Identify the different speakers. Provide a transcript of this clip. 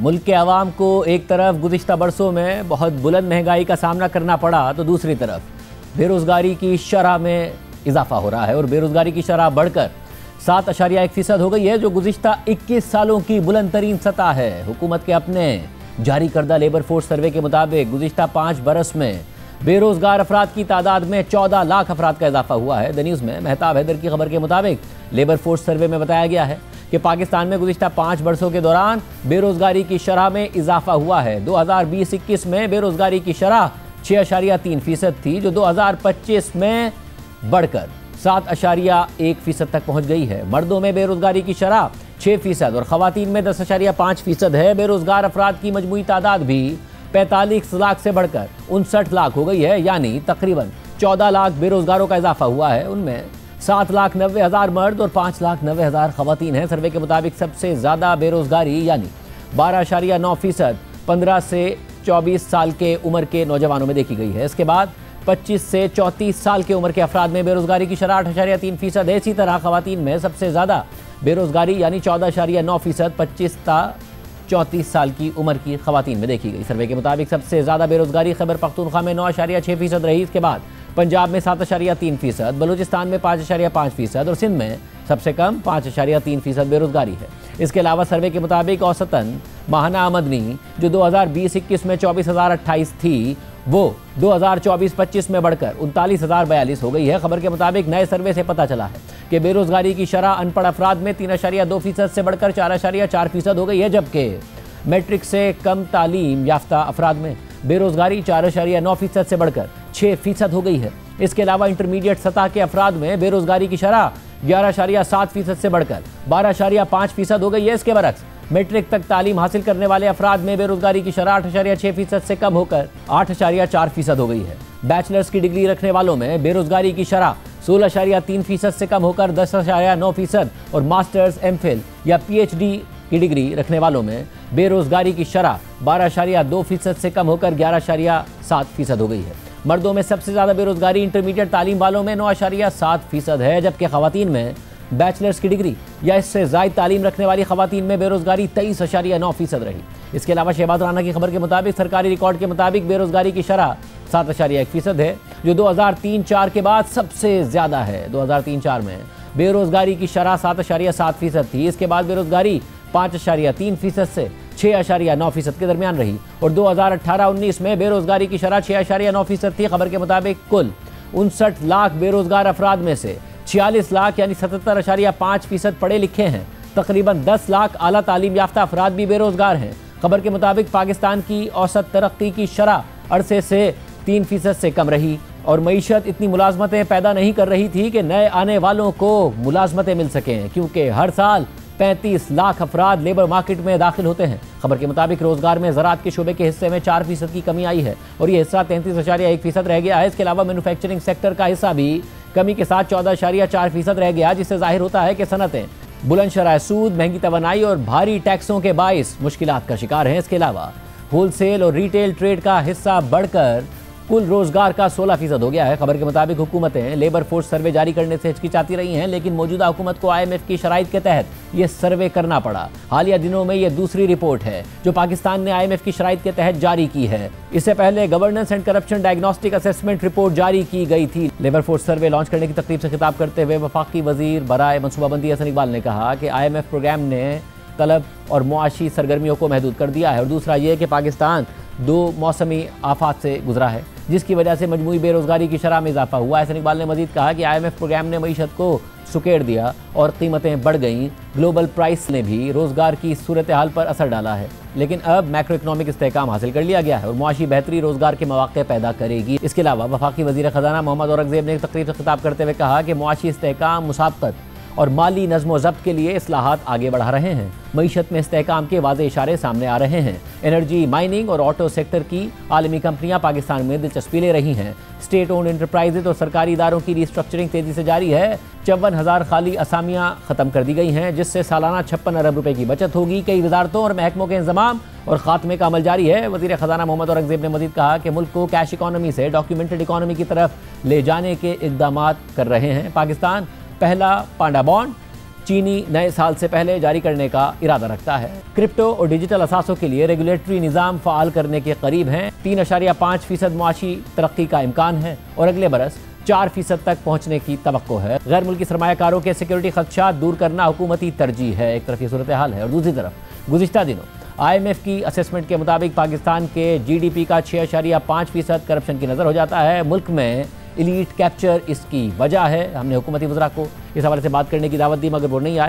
Speaker 1: मुल्क के अवाम को एक तरफ गुज़िश्ता बरसों में बहुत बुलंद महंगाई का सामना करना पड़ा तो दूसरी तरफ बेरोज़गारी की शरह में इजाफा हो रहा है और बेरोज़गारी की शरह बढ़कर 7.1% हो गई है, जो गुज़िश्ता 21 सालों की बुलंद तरीन सतह है। हुकूमत के अपने जारी करदा लेबर फोर्स सर्वे के मुताबिक गुज़िश्ता 5 बरस में बेरोज़गार अफराद की तादाद में 14 लाख अफराद का इजाफा हुआ है। द न्यूज़ में मेहताब हैदर की खबर के मुताबिक लेबर फोर्स सर्वे में बताया गया है कि पाकिस्तान में गुज़िश्ता 5 बरसों के दौरान बेरोज़गारी की शरह में इजाफा हुआ है। 2020-21 में बेरोज़गारी की शरह 6.3% थी, जो 2025 में बढ़कर 7.1% तक पहुंच गई है। मर्दों में बेरोज़गारी की शरह 6% और ख़वातीन में 10.5% है। बेरोज़गार अफराद की मजमूई तादाद भी 45 लाख से बढ़कर 59 लाख हो गई है, यानी तकरीबन 14 लाख बेरोज़गारों का इजाफा हुआ है। उनमें 7,90,000 मर्द और 5,90,000 ख़वातीन हैं। सर्वे के मुताबिक सबसे ज़्यादा बेरोज़गारी यानी 12.9% 15 से 24 साल के उम्र के नौजवानों में देखी गई है। इसके बाद 25 से 34 साल के उम्र के अफराद में बेरोज़गारी की शरह 8.3% है। इसी तरह ख़वातीन में सबसे ज़्यादा बेरोज़गारी यानी 14.9% 25 से 34 साल की उम्र की ख़वातीन में देखी गई। सर्वे के मुताबिक सबसे ज़्यादा बेरोज़गारी खैबर पख्तूनख्वा में 9.6% रही। इसके बाद पंजाब में 7.3%, बलूचिस्तान में 5.5% और सिंध में सबसे कम 5.3% बेरोज़गारी है। इसके अलावा सर्वे के मुताबिक औसतन माहाना आमदनी जो 2020-21 में 24,028 थी, वो 2024-25 में बढ़कर 39,042 हो गई है। खबर के मुताबिक नए सर्वे से पता चला है कि बेरोज़गारी की शरह अनपढ़ अफराद में 3.2% से बढ़कर 4.4% हो गई है, जबकि मैट्रिक से कम तालीम याफ्ता अफराद में बेरोज़गारी 4.9% से बढ़कर 6% हो गई है। इसके अलावा इंटरमीडिएट सतह के अफराद में बेरोज़गारी की शरह 11.7% से बढ़कर 12.5% हो गई है। इसके बरक्स मैट्रिक तक तालीम हासिल करने वाले अफराद में बेरोज़गारी की शरह 8.6% से कम होकर 8.4% हो गई है। बैचलर्स की डिग्री रखने वालों में बेरोज़गारी की शरह 16.3% से कम होकर 10.9% और मास्टर्स, एमफिल या पीएचडी की डिग्री रखने वालों में बेरोज़गारी की शरह 12.2% से कम होकर 11.7% हो गई है। मर्दों में सबसे ज़्यादा बेरोज़गारी इंटरमीडिएट तालीम वालों में 9.7% है, जबकि ख़वातीन में बैचलर्स की डिग्री या इससे ज़ायद तालीम रखने वाली ख़वातीन में बेरोज़गारी 23.9% रही। इसके अलावा शहबाज राना की खबर के मुताबिक सरकारी रिकॉर्ड के मुताबिक बेरोज़गारी की शरह 7.1% है, जो 2003-04 के बाद सबसे ज़्यादा है। 2003-04 में बेरोज़गारी की शरह 7.7% थी। इसके बाद बेरोज़गारी 5.3% से 6.9% के दरमियान रही और 2018-19 में बेरोज़गारी की शरह 6.9% थी। खबर के मुताबिक कुल 59 लाख बेरोज़गार अफराद में से 46 लाख यानी 77.5% पढ़े लिखे हैं। तकरीबन 10 लाख आला तालीम याफ्ता अफराद भी बेरोज़गार हैं। खबर के मुताबिक पाकिस्तान की औसत तरक्की की शरह अरसे से 3% से कम रही और मईशत इतनी मुलाजमतें पैदा नहीं कर रही थी कि नए आने वालों को मुलाजमतें मिल सकें, क्योंकि हर साल 35 लाख अफराद लेबर मार्केट में दाखिल होते हैं। खबर के मुताबिक रोजगार में ज़राअत के शोबे के हिस्से में 4% की कमी आई है और ये हिस्सा 33.1% रह गया है। इसके अलावा मैन्युफैक्चरिंग सेक्टर का हिस्सा भी कमी के साथ 14.4% रह गया, जिससे जाहिर होता है कि सनतें बुलंद शरह सूद, महंगी तवानाई और भारी टैक्सों के बाइस मुश्किलात का शिकार हैं। इसके अलावा होलसेल और रिटेल ट्रेड का हिस्सा बढ़कर कुल रोजगार का 16% हो गया है। खबर के मुताबिक हुकूमतें लेबर फोर्स सर्वे जारी करने से हिचकिचाती रही हैं, लेकिन मौजूदा हुकूमत को IMF की शराइत के तहत ये सर्वे करना पड़ा। हालिया दिनों में ये दूसरी रिपोर्ट है जो पाकिस्तान ने IMF की शराइत के तहत जारी की है। इससे पहले governance and corruption diagnostic assessment report जारी की गई थी। लेबर फोर्स सर्वे लॉन्च करने की तकरीब से खिताब करते हुए वफाकी वजीर बराए मनसूबाबंदी हसन इकबाल ने कहा कि IMF प्रोग्राम ने तलब और मुआशी सरगर्मियों को महदूद कर दिया है और दूसरा ये कि पाकिस्तान 2 मौसमी आफात से गुजरा है, जिसकी वजह से मजमूई बेरोज़गारी की शरह में इजाफा हुआ है। हसन इकबाल ने मजीद कहा कि IMF प्रोग्राम ने मईशत को सुकेड़ दिया और कीमतें बढ़ गईं। ग्लोबल प्राइस ने भी रोज़गार की सूरत हाल पर असर डाला है, लेकिन अब मैक्रो इकनॉमिक इस्तेहकाम हासिल कर लिया गया है और मुआशी बेहतरी रोज़गार के मौके पैदा करेगी। इसके अलावा वफाकी वज़ीर ख़जाना मोहम्मद औरंगज़ेब ने एक तकरीब से खिताब करते हुए कहा कि मुआशी इस्तेहकाम, मुसाबकत और माली नज़्म ज़ब्त के लिए इस्लाहात आगे बढ़ा रहे हैं। मईशत में इस्तेहकाम के वाज़े इशारे सामने आ रहे हैं। एनर्जी, माइनिंग और ऑटो सेक्टर की आलमी कंपनियां पाकिस्तान में दिलचस्पी ले रही हैं। स्टेट ओन्ड इंटरप्राइजेज और सरकारी इदारों की रिस्ट्रक्चरिंग तेज़ी से जारी है। 54,000 खाली असामियाँ ख़त्म कर दी गई हैं, जिससे सालाना 56 अरब रुपए की बचत होगी। कई वजारतों और महकमों के इंतजाम और खात्मे का अमल जारी है। वज़ीर ख़जाना मोहम्मद औरंगज़ेब ने मज़ीद कहा कि मुल्क को कैश इकॉनमी से डॉक्यूमेंटेड इकॉनमी की तरफ ले जाने के इक़दामात कर रहे हैं। पाकिस्तान पहला पांडा बॉन्ड चीनी नए साल से पहले जारी करने का इरादा रखता है। क्रिप्टो और डिजिटल असासों के लिए रेगुलेटरी निज़ाम फ़ाल करने के करीब हैं। 3.5% मुआशी तरक्की का इम्कान है और अगले बरस 4% तक पहुंचने की तवक्को है। गैर मुल्की सरमायाकारों के सिक्योरिटी खदशात दूर करना हुकूमती तरजीह है। एक तरफ ये सूरत हाल है और दूसरी तरफ गुज़िश्ता दिनों IMF की असेसमेंट के मुताबिक पाकिस्तान के GDP का 6.5% करप्शन की नज़र हो जाता है। मुल्क में इलीट कैप्चर इसकी वजह है। हमने हुकूमती वज़रा को इस हवाले से बात करने की दावत दी मगर वो नहीं आए।